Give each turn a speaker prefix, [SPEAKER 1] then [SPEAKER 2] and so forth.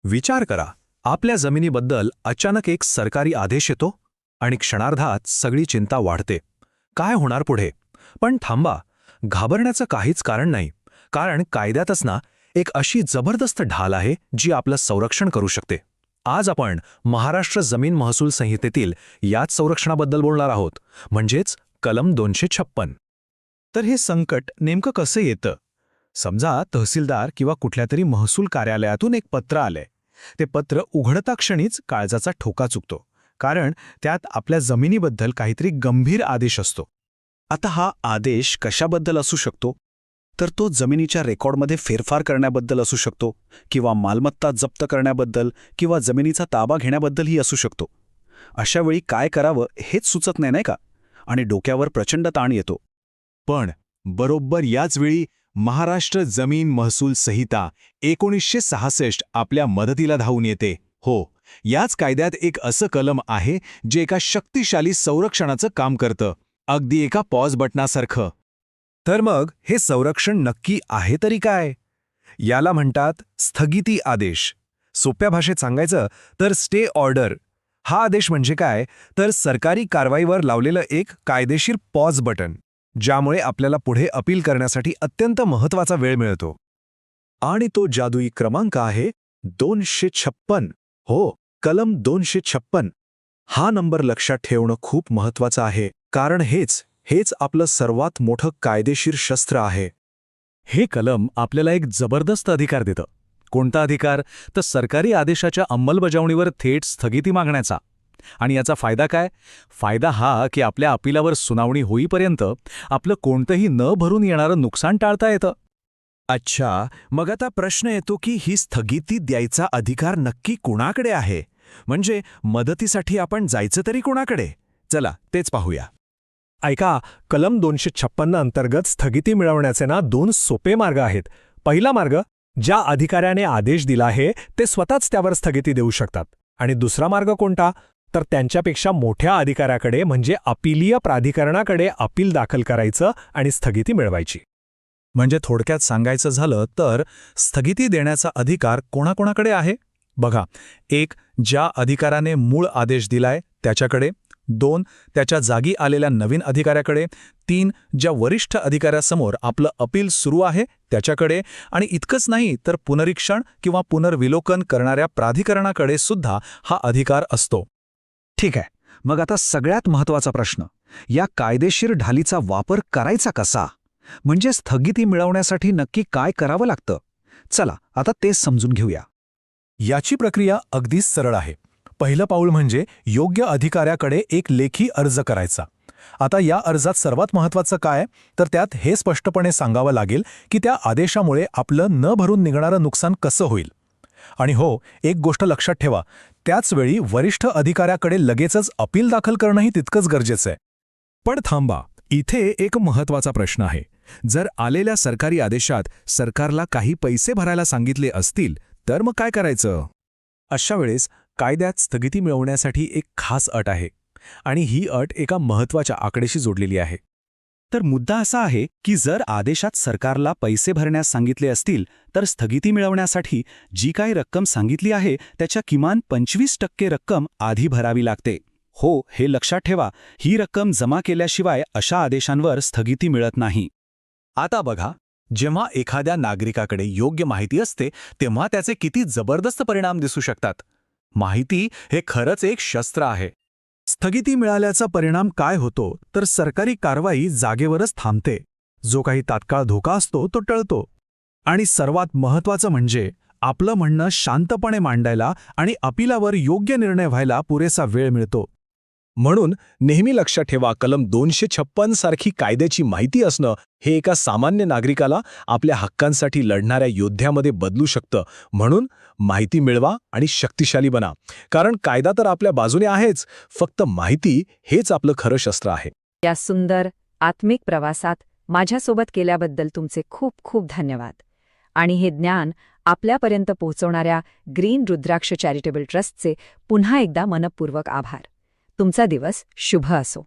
[SPEAKER 1] विचार करा, आपल्या जमिनीबद्दल अचानक एक सरकारी आदेश येतो आणि क्षणार्धात सगळी चिंता वाढते. काय होणार पुढे? पण थांबा, घाबरण्याचं काहीच कारण नाही. कारण कायद्यातच ना एक अशी जबरदस्त ढाल आहे जी आपलं संरक्षण करू शकते. आज आपण महाराष्ट्र जमीन महसूल संहितेतील याच संरक्षणाबद्दल बोलणार आहोत, म्हणजेच कलम 256.
[SPEAKER 2] तर हे संकट नेमकं कसं येतं? समजा तहसीलदार किंवा कुठल्यातरी महसूल कार्यालयातून एक पत्र आलंय. ते पत्र उघडता क्षणीच काळजाचा ठोका चुकतो, कारण त्यात आपल्या जमिनीबद्दल काहीतरी गंभीर आदेश असतो. आता हा आदेश कशाबद्दल असू शकतो? तर तो जमिनीच्या रेकॉर्डमध्ये फेरफार करण्याबद्दल असू शकतो, किंवा मालमत्ता जप्त करण्याबद्दल किंवा जमिनीचा ताबा घेण्याबद्दलही असू शकतो. अशा वेळी काय करावं हेच सुचत नाही का? आणि डोक्यावर प्रचंड ताण येतो.
[SPEAKER 3] पण बरोबर याच वेळी महाराष्ट्र जमीन महसूल संहिता 1966 आपल्या मदतीला धावून येते. हो, याच कायद्यात एक असं कलम आहे जे एका शक्तिशाली संरक्षणाचं काम करतं, अगदी एका पॉज बटनासारखं.
[SPEAKER 1] तर मग हे संरक्षण नक्की आहे तरी काय? याला म्हणतात स्थगिती आदेश. सोप्या भाषेत सांगायचं तर स्टे ऑर्डर. हा आदेश म्हणजे काय? तर सरकारी कारवाईवर लावलेलं एक कायदेशीर पॉज बटन, ज्यामुळे आपल्याला पुढे अपील करण्यासाठी अत्यंत महत्त्वाचा वेळ मिळतो.
[SPEAKER 2] आणि तो जादुई क्रमांक आहे 256. हो, कलम 256. हा नंबर लक्षात ठेवणं खूप महत्त्वाचं आहे, कारण हेच आपलं सर्वात मोठं कायदेशीर शस्त्र आहे.
[SPEAKER 4] हे कलम आपल्याला एक जबरदस्त अधिकार देतं. कोणता अधिकार? तर सरकारी आदेशाच्या अंमलबजावणीवर थेट स्थगिती मागण्याचा. आणि याचा फायदा काय? फायदा हा की आपल्या अपिलावर सुनावणी होईपर्यंत आपलं कोणतंही न भरून येणारं नुकसान टाळता येतं.
[SPEAKER 2] अच्छा, मग आता प्रश्न येतो की ही स्थगिती द्यायचा अधिकार नक्की कुणाकडे आहे? म्हणजे मदतीसाठी आपण जायचं तरी कुणाकडे? चला तेच पाहूया.
[SPEAKER 5] ऐका, कलम 256 अंतर्गत स्थगिती मिळवण्याचे 2 सोपे मार्ग आहेत. पहिला मार्ग, ज्या अधिकाऱ्याने आदेश दिला आहे ते स्वतःच त्यावर स्थगिती देऊ शकतात. आणि दुसरा मार्ग कोणता? तर त्यांच्यापेक्षा मोठ्या अधिकाऱ्याकडे म्हणजे अपीलीय प्राधिकरणाकडे अपील दाखल करायचं आणि स्थगिती मिळवायची.
[SPEAKER 2] म्हणजे थोडक्यात सांगायचं झालं तर स्थगिती देण्याचा अधिकार कोणाकोणाकडे आहे? बघा, 1. ज्या अधिकाऱ्याने मूळ आदेश दिलाय त्याच्याकडे. 2. त्याच्या जागी आलेल्या नवीन अधिकाऱ्याकडे. 3. ज्या वरिष्ठ अधिकाऱ्यासमोर आपलं अपील सुरू आहे त्याच्याकडे. आणि इतकंच नाही तर पुनरीक्षण किंवा पुनर्विलोकन करणाऱ्या प्राधिकरणाकडे सुद्धा हा अधिकार असतो. ठीक आहे, मग आता सगळ्यात महत्त्वाचा प्रश्न, या कायदेशीर ढालीचा वापर करायचा कसा? म्हणजे स्थगिती मिळवण्यासाठी नक्की काय करावं लागतं? चला आता तेच समजून घेऊया.
[SPEAKER 5] याची प्रक्रिया अगदीच सरळ आहे. पहिलं पाऊल म्हणजे योग्य अधिकाऱ्याकडे एक लेखी अर्ज करायचा. आता या अर्जात सर्वात महत्त्वाचं काय? तर त्यात हे स्पष्टपणे सांगावं लागेल की त्या आदेशामुळे आपलं न भरून निघणारं नुकसान कसं होईल. आणि हो, एक गोष्ट लक्षात ठेवा, त्याचवेळी वरिष्ठ अधिकाऱ्याकडे लगेचच अपील दाखल करणंही तितकंच गरजेचं आहे.
[SPEAKER 1] पण थांबा, इथे एक महत्त्वाचा प्रश्न आहे. जर आलेल्या सरकारी आदेशात सरकारला काही पैसे भरायला सांगितले असतील तर मग काय करायचं?
[SPEAKER 5] अशा वेळेस कायद्यात स्थगिती मिळवण्यासाठी एक खास अट आहे, आणि ही अट एका महत्त्वाच्या आकडेशी जोडलेली आहे.
[SPEAKER 2] तर मुद्दा असा आहे की जर आदेशात सरकारला पैसे भरण्यास सांगितले असतील तर स्थगिती मिळवण्यासाठी जी काही रक्कम सांगितली आहे त्याच्या किमान 25% रक्कम आधी भरावी लागते. हो, हे लक्षात ठेवा, ही रक्कम जमा केल्याशिवाय अशा आदेशांवर स्थगिती मिळत नाही.
[SPEAKER 3] आता बघा, जेव्हा एखाद्या नागरिकाकडे योग्य माहिती असते तेव्हा त्याचे किती जबरदस्त परिणाम दिसू शकतात. माहिती हे खरंच एक शस्त्र आहे.
[SPEAKER 5] स्थगिती मिळाल्याचा परिणाम काय होतो तर सरकारी कारवाई जागेवरच थांबते. जो काही तात्काळ धोका असतो तो टळतो. आणि सर्वात महत्त्वाचं म्हणजे आपलं म्हणणं शांतपणे मांडायला आणि अपिलावर योग्य निर्णय व्हायला पुरेसा वेळ मिळतो.
[SPEAKER 3] म्हणून नेहमी लक्षात ठेवा, कलम 256 सारखी कायद्याची माहिती असणं हे एका सामान्य नागरिकाला आपल्या हक्कांसाठी लढणाऱ्या योद्ध्यामध्ये बदलू शकतं. म्हणून माहिती मिळवा आणि शक्तिशाली बना, कारण कायदा तर आपल्या बाजूने आहेच, फक्त माहिती हेच आपलं खरं शस्त्र आहे.
[SPEAKER 6] या सुंदर आत्मिक प्रवासात माझ्यासोबत केल्याबद्दल तुमचे खूप खूप धन्यवाद. आणि हे ज्ञान आपल्यापर्यंत पोहोचवणाऱ्या ग्रीन रुद्राक्ष चॅरिटेबल ट्रस्टचे पुन्हा एकदा मनपूर्वक आभार. तुमचा दिवस शुभ असो.